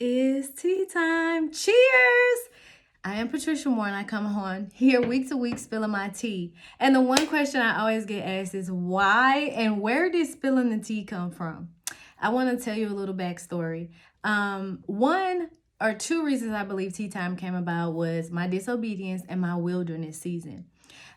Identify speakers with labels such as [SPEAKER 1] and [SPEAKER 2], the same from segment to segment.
[SPEAKER 1] It's tea time. Cheers! I am Patricia Moore and I come on here week to week spilling my tea. And the one question I always get asked is why and where did spilling the tea come from? I want to tell you a little backstory. One or two reasons I believe tea time came about was my disobedience and my wilderness season.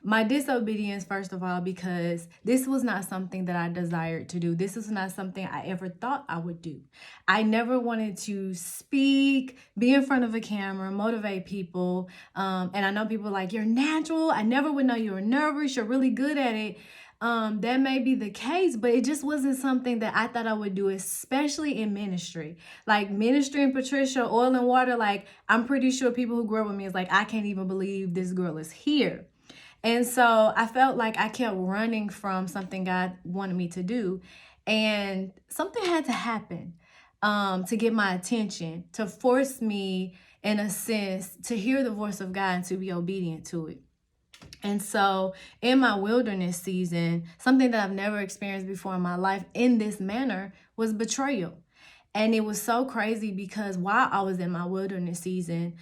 [SPEAKER 1] My disobedience, first of all, because this was not something that I desired to do. This was not something I ever thought I would do. I never wanted to speak, be in front of a camera, motivate people. And I know people are like, you're natural. I never would know you were nervous. You're really good at it. That may be the case, but it just wasn't something that I thought I would do, especially in ministry. Like ministry and Patricia, oil and water, like I'm pretty sure people who grew up with me is like, I can't even believe this girl is here. And so I felt like I kept running from something God wanted me to do. And something had to happen to get my attention, to force me, in a sense, to hear the voice of God and to be obedient to it. And so in my wilderness season, something that I've never experienced before in my life in this manner was betrayal. And it was so crazy because while I was in my wilderness season,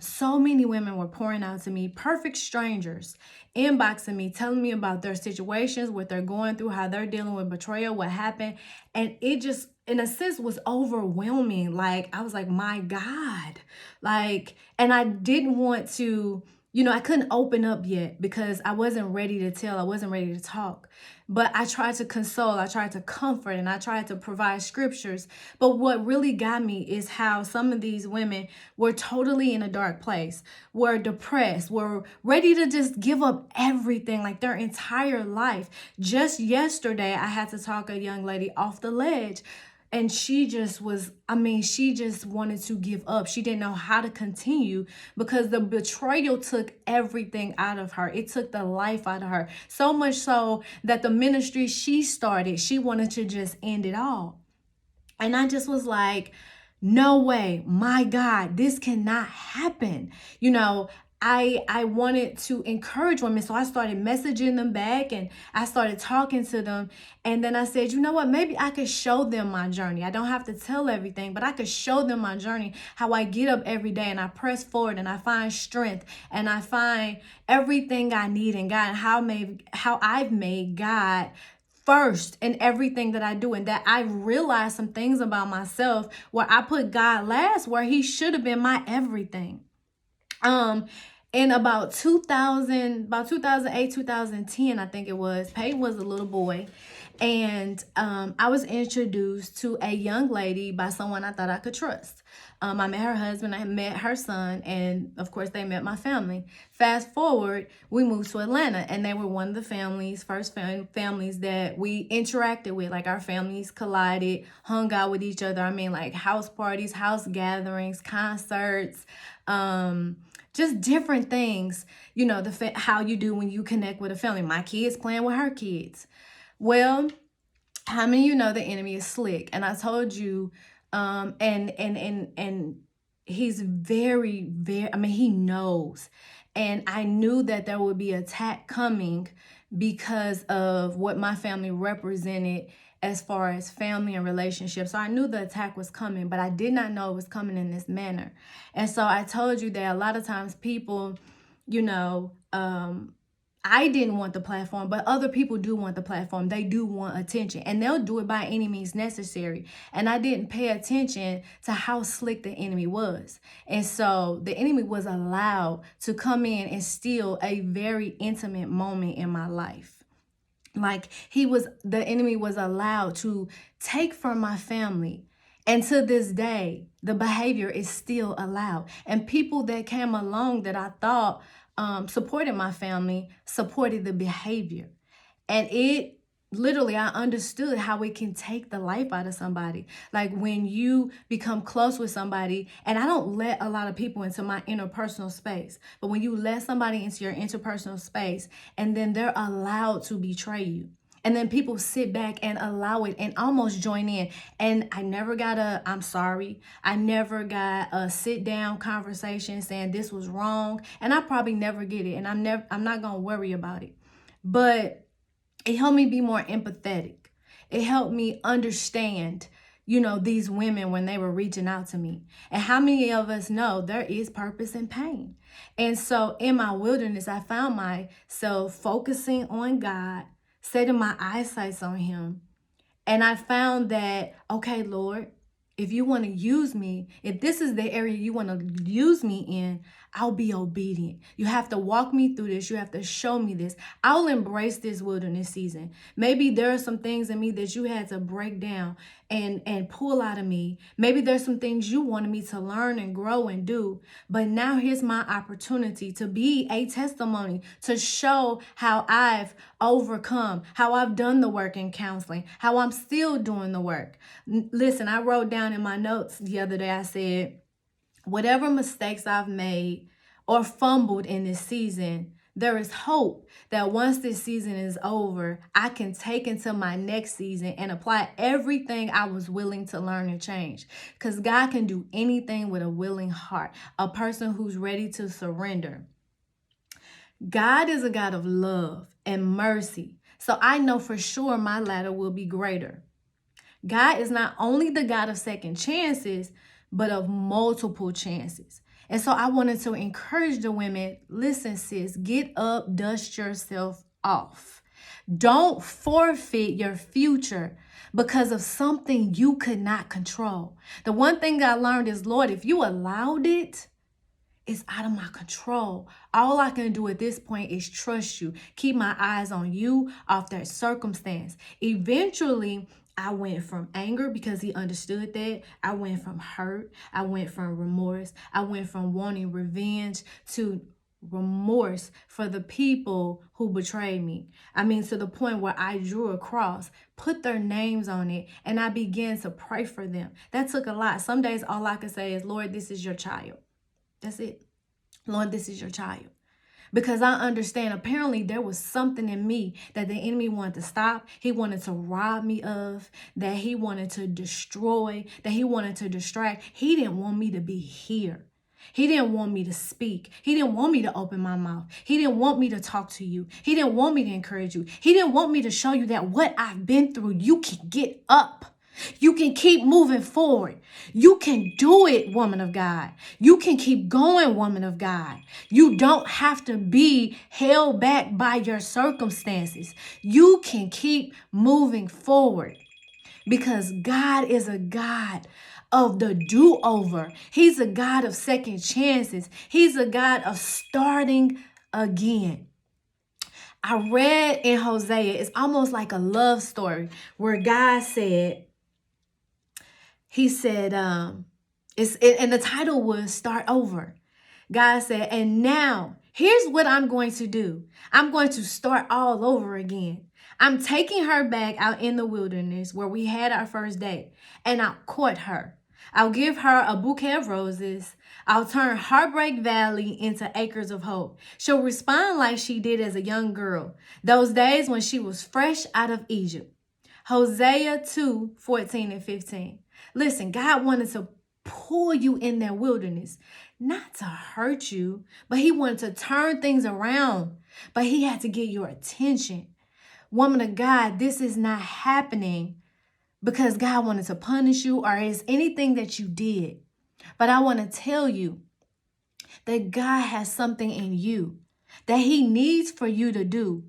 [SPEAKER 1] so many women were pouring out to me, perfect strangers, inboxing me, telling me about their situations, what they're going through, how they're dealing with betrayal, what happened. And it just, in a sense, was overwhelming. Like, I was like, my God. Like, and I didn't want to, I couldn't open up yet because I wasn't ready to tell. I wasn't ready to talk. But I tried to console, I tried to comfort, and I tried to provide scriptures. But what really got me is how some of these women were totally in a dark place, were depressed, were ready to just give up everything, like their entire life. Just yesterday, I had to talk a young lady off the ledge. And she just she just wanted to give up. She didn't know how to continue because the betrayal took everything out of her. It took the life out of her. So much so that the ministry she started, she wanted to just end it all. And I just was like, no way, my God, this cannot happen. I wanted to encourage women. So I started messaging them back and I started talking to them. And then I said, you know what, maybe I could show them my journey. I don't have to tell everything, but I could show them my journey, how I get up every day and I press forward and I find strength and I find everything I need in God, and how I've made God first in everything that I do, and that I realized some things about myself where I put God last, where he should have been my everything. In about 2008, 2010, I think it was, Peyton was a little boy. And I was introduced to a young lady by someone I thought I could trust. I met her husband, I met her son, and of course they met my family. Fast forward, we moved to Atlanta, and they were one of the first families that we interacted with. Like our families collided, hung out with each other. I mean, like house parties, house gatherings, concerts, just different things, how you do when you connect with a family. My kids playing with her kids. Well, how many of you know the enemy is slick? And I told you, and he's very, very, he knows. And I knew that there would be attack coming because of what my family represented as far as family and relationships. So I knew the attack was coming, but I did not know it was coming in this manner. And so I told you that a lot of times people, I didn't want the platform, but other people do want the platform. They do want attention, and they'll do it by any means necessary. And I didn't pay attention to how slick the enemy was. And so the enemy was allowed to come in and steal a very intimate moment in my life. Like the enemy was allowed to take from my family. And to this day, the behavior is still allowed. And people that came along that I thought supported my family, supported the behavior. And it literally, I understood how it can take the life out of somebody. Like when you become close with somebody, and I don't let a lot of people into my interpersonal space, but when you let somebody into your interpersonal space and then they're allowed to betray you, and then people sit back and allow it and almost join in. And I never got I'm sorry. I never got a sit down conversation saying this was wrong. And I probably never get it. And I'm not going to worry about it. But it helped me be more empathetic. It helped me understand, these women when they were reaching out to me. And how many of us know there is purpose in pain? And so in my wilderness, I found myself focusing on God, setting my eyesight on him. And I found that, okay, Lord, if you want to use me, if this is the area you want to use me in, I'll be obedient. You have to walk me through this. You have to show me this. I'll embrace this wilderness season. Maybe there are some things in me that you had to break down and pull out of me. Maybe there's some things you wanted me to learn and grow and do. But now here's my opportunity to be a testimony, to show how I've overcome, how I've done the work in counseling, how I'm still doing the work. Listen, I wrote down in my notes the other day, I said, whatever mistakes I've made or fumbled in this season, there is hope that once this season is over, I can take into my next season and apply everything I was willing to learn and change. Because God can do anything with a willing heart, a person who's ready to surrender. God is a God of love and mercy. So I know for sure my ladder will be greater. God is not only the God of second chances, but of multiple chances. And so I wanted to encourage the women, listen, sis, get up, dust yourself off. Don't forfeit your future because of something you could not control. The one thing I learned is, Lord, if you allowed it, it's out of my control. All I can do at this point is trust you. Keep my eyes on you, off that circumstance. Eventually, I went from anger because he understood that. I went from hurt. I went from remorse. I went from wanting revenge to remorse for the people who betrayed me. I mean, to the point where I drew a cross, put their names on it, and I began to pray for them. That took a lot. Some days all I could say is, Lord, this is your child. That's it. Lord, this is your child. Because I understand apparently there was something in me that the enemy wanted to stop. He wanted to rob me of, that he wanted to destroy, that he wanted to distract. He didn't want me to be here. He didn't want me to speak. He didn't want me to open my mouth. He didn't want me to talk to you. He didn't want me to encourage you. He didn't want me to show you that what I've been through, you can get up. You can keep moving forward. You can do it, woman of God. You can keep going, woman of God. You don't have to be held back by your circumstances. You can keep moving forward because God is a God of the do-over. He's a God of second chances. He's a God of starting again. I read in Hosea, it's almost like a love story where God said, he said, and the title was Start Over. God said, and now here's what I'm going to do. I'm going to start all over again. I'm taking her back out in the wilderness where we had our first date, and I'll court her. I'll give her a bouquet of roses. I'll turn Heartbreak Valley into acres of hope. She'll respond like she did as a young girl, those days when she was fresh out of Egypt. Hosea 2:14-15. Listen, God wanted to pull you in that wilderness, not to hurt you, but he wanted to turn things around, but he had to get your attention. Woman of God, this is not happening because God wanted to punish you or is anything that you did. But I want to tell you that God has something in you that he needs for you to do.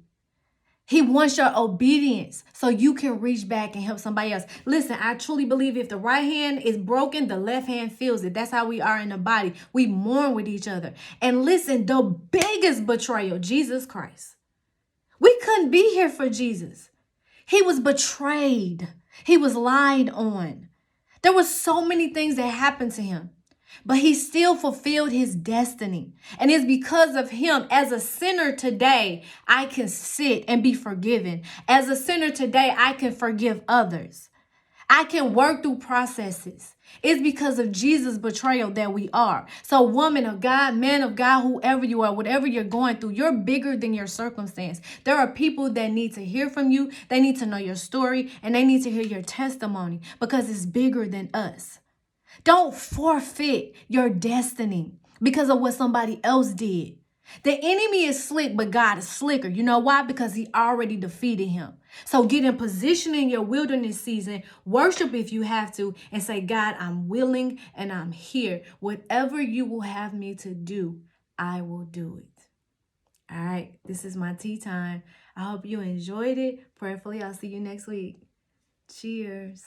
[SPEAKER 1] He wants your obedience so you can reach back and help somebody else. Listen, I truly believe if the right hand is broken, the left hand feels it. That's how we are in the body. We mourn with each other. And listen, the biggest betrayal, Jesus Christ. We couldn't be here for Jesus. He was betrayed. He was lied on. There were so many things that happened to him. But he still fulfilled his destiny. And it's because of him, as a sinner today, I can sit and be forgiven. As a sinner today, I can forgive others. I can work through processes. It's because of Jesus' betrayal that we are. So woman of God, man of God, whoever you are, whatever you're going through, you're bigger than your circumstance. There are people that need to hear from you. They need to know your story and they need to hear your testimony because it's bigger than us. Don't forfeit your destiny because of what somebody else did. The enemy is slick, but God is slicker. You know why? Because he already defeated him. So get in position in your wilderness season. Worship if you have to and say, God, I'm willing and I'm here. Whatever you will have me to do, I will do it. All right, this is my tea time. I hope you enjoyed it. Prayerfully, I'll see you next week. Cheers.